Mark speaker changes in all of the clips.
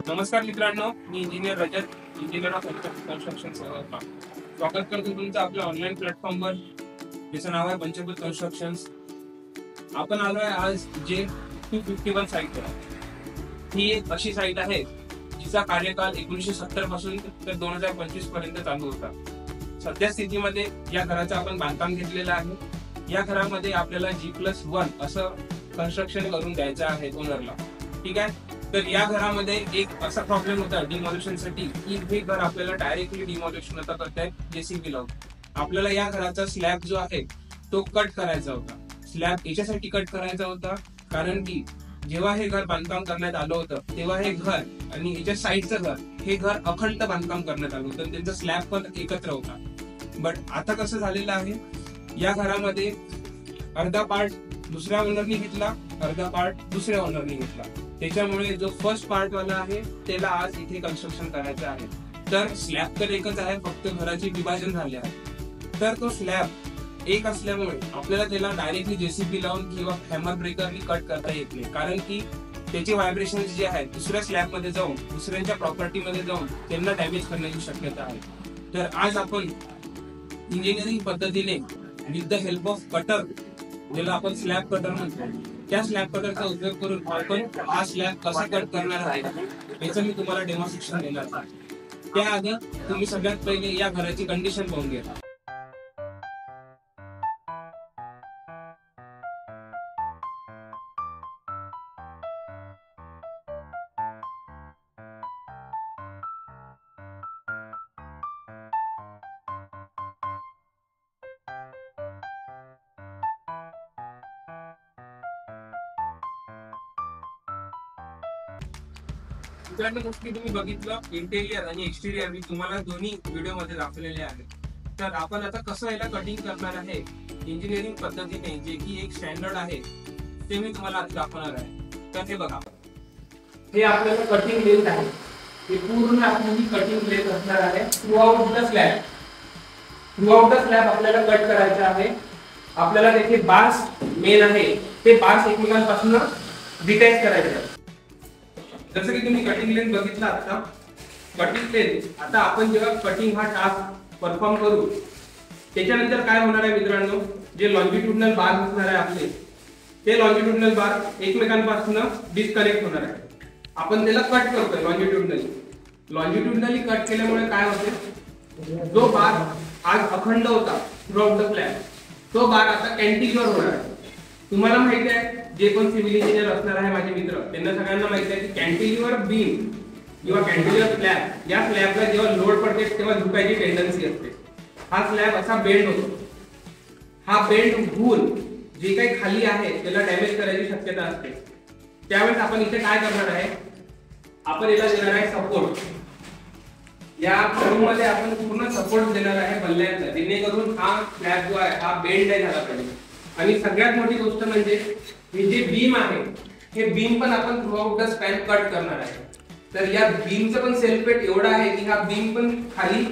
Speaker 1: नमस्कार मित्रांनो, मी engineer Rajat, engineer of construction सेवा. स्वागत करतो तुमचं आपल्या ऑनलाईन प्लॅटफॉर्मवर, ज्याचं नाव आहे पंचभूत कन्स्ट्रक्शन्स. आपण आलोय आज J251 साईटवर. ही एक अशी साईट आहे जिचा कार्यकाल 1970 पासून तर 2025 पर्यंत चालू होता. सध्या स्थितीमध्ये या घराचं आपण बांधकाम घेतलेलं आहे. या घरामध्ये आपल्याला G+1 असं कन्स्ट्रक्शन करून द्यायचं आहे ओनरला. ठीक आहे. तर या घरामध्ये एक असा प्रॉब्लेम होता डिमॉलिशनसाठी की हे घर आपल्याला डायरेक्टली डिमॉलिशन होता करताय JCB लावून. आपल्याला या घराचा स्लॅब जो आहे तो कट करायचा होता. स्लॅब याच्यासाठी कट करायचा होता कारण की जेव्हा हे घर बांधकाम करण्यात आलं होतं तेव्हा हे घर आणि याच्या साईडचं घर हे घर अखंड बांधकाम करण्यात आलं होतं. त्यांचा स्लॅब पण एकत्र होता. बट आता कसं झालेलं आहे, या घरामध्ये अर्धा पार्ट दुसऱ्या ओनरनी घेतला, अर्धा पार्ट दुसऱ्या ओनरनी घेतला. त्याच्यामुळे जो फर्स्ट पार्ट वाला आहे त्याला आज इथे कन्स्ट्रक्शन करायचं आहे. तर स्लॅब तर एकच आहे, फक्त घराचे विभाजन झाले आहे. तर तो स्लॅब एक असल्यामुळे आपल्याला त्याला डायरेक्टली JCB लावून किंवा हॅमर ब्रेकरनी कट करता येत नाही, कारण की त्याचे व्हायब्रेशन जे आहेत दुसऱ्या स्लॅब मध्ये जाऊन दुसऱ्यांच्या प्रॉपर्टी मध्ये जाऊन त्यांना डॅमेज करण्याची शक्यता आहे. तर आज आपण इंजिनिअरिंग पद्धतीने with the help off cutter, ज्याला आपण स्लॅब कटर म्हणतो, त्या स्लॅब कटरचा उपयोग करून आपण हा स्लॅब कसा कट करणार आहे याचं मी तुम्हाला डेमॉन्स्ट्रेशन देणार आहे. त्याआधी तुम्ही सगळ्यात पहिले या घराची कंडिशन पाहून घ्या. मित्रांनो, गोष्टी तुम्ही बघितलं, इंटेरियर आणि एक्सटेरियर मी तुम्हाला दोन्ही व्हिडिओ मध्ये दाखवलेले आहे. तर आपण आता कसं याला कटिंग करणार आहे इंजिनिअरिंग पद्धतीने, जे की एक स्टँडर्ड आहे, ते मी तुम्हाला आता दाखवणार आहे. तर हे बघा, हे आपल्याला कटिंग लेंथ आहे. हे पूर्ण आपली कटिंग लेंथ असणार आहे through out the slab. Through out the slab आपल्याला कट करायचं आहे. आपल्याला त्याचे बार्स मेन आहे ते बार्स एकमेकांपासून डिटॅच करायचे आहे. जसं की तुम्ही कटिंग लेंथ बघितला, आता कटिंग लेंथ, आता आपण जेव्हा कटिंग हा टास्क परफॉर्म करू त्याच्यानंतर काय होणार आहे मित्रांनो, जे लॉन्जिट्युडनल बार असणार आहे आपले, ते लॉन्जिट्युडनल बार एकमेकांपासून डिस्कनेक्ट होणार आहे. आपण त्याला कट करतोय लॉन्जिट्युडनली कट केल्यामुळे काय होते, जो बार आज अखंड होता थ्रू आउट द स्लॅब, तो बार आता कॅन्टिलिव्हर होणार आहे. तुम्हाला माहिती आहे, जे पण सिव्हिल इंजिनियर असणार आहे माझे मित्र, त्यांना सगळ्यांना माहिती आहे की कॅन्टिलिव्हर बीम किंवा कॅन्टिलिव्हर स्लॅब, या स्लॅबला जेव्हा लोड पडते तेव्हा झुकायची टेंडन्सी असते. हा स्लॅब असा बेंड होतो. हा बेंड होऊन जे काही खाली आहे त्याला डॅमेज करायची शक्यता असते. त्यावेळेस आपण इथे काय करणार आहे, आपण याला देणार आहे सपोर्ट. या फ्रेम मध्ये आपण पूर्ण सपोर्ट देणार आहे बल्ल्यांचा, जेणेकरून हा स्लॅब जो आहे हा बेंड नाही झाला पाहिजे. आणि सगळ्यात मोठी गोष्ट म्हणजे हे जे बीम आहे, हे बीम पण आपण through out the span cut करणार आहे. तर या बीमचं पण सेल्फ वेट एवढा आहे की हा बीम पण खाली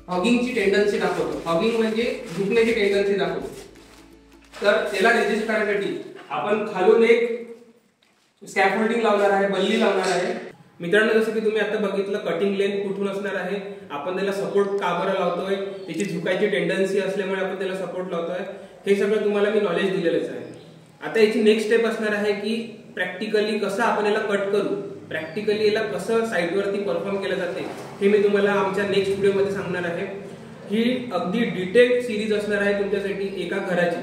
Speaker 1: हॉगिंगची टेंडन्सी दाखवतो. हॉगिंग म्हणजे झुकण्याची टेंडन्सी दाखवतो. तर त्याला रेजिस्ट करण्यासाठी आपण खालून एक स्कॅफोल्डिंग लावणार आहे, बल्ली लावणार आहे. मित्रांनो, जसं की तुम्ही आता बघितलं, कटिंग लेंथ कुठून असणार आहे, आपण त्याला सपोर्ट का बरं लावतोय, त्याची झुकायची टेंडन्सी असल्यामुळे आपण त्याला सपोर्ट लावतोय, हे सगळं तुम्हाला मी नॉलेज दिलेलंच आहे. आता याची नेक्स्ट स्टेप असणार आहे की प्रॅक्टिकली कसं आपण याला कट करू, प्रॅक्टिकली याला कसं साईडवरती परफॉर्म केलं जाते हे मी तुम्हाला आमच्या नेक्स्ट व्हिडिओमध्ये सांगणार आहे. ही अगदी डिटेल सिरीज असणार आहे तुमच्यासाठी एका घराची.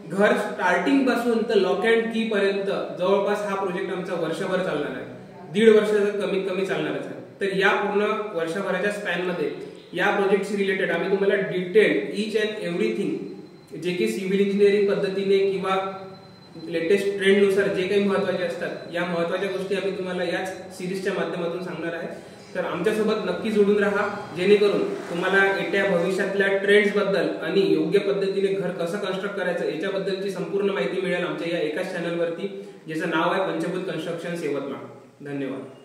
Speaker 1: घर स्टार्टिंग पासून तर लॉक अँड की पर्यंत जवळपास हा प्रोजेक्ट आमचा वर्षभर चालणार आहे. 1.5 वर्ष कमीत कमी चालणारच आहे. तर या पूर्ण वर्षभराच्या स्पॅन मध्ये या प्रोजेक्टशी रिलेटेड आम्ही तुम्हाला डिटेल ईच अँड एव्हरीथिंग, जे की सिव्हिल इंजिनिअरिंग पद्धतीने किंवा लेटेस्ट ट्रेंड नुसार जे काही महत्वाचे असतात, या महत्वाच्या गोष्टी आम्ही तुम्हाला याच सिरीजच्या माध्यमातून सांगणार आहे. तर आमच्यासोबत नक्की जोडून राहा, जेणेकरून तुम्हाला येत्या भविष्यातल्या ट्रेंड्स बद्दल आणि योग्य पद्धतीने घर कसं कन्स्ट्रक्ट करायचं याच्याबद्दलची संपूर्ण माहिती मिळेल आमच्या या एकाच चॅनलवरती, ज्याचं नाव आहे पंचभूत कन्स्ट्रक्शन्स यवतमाळ. धन्यवाद.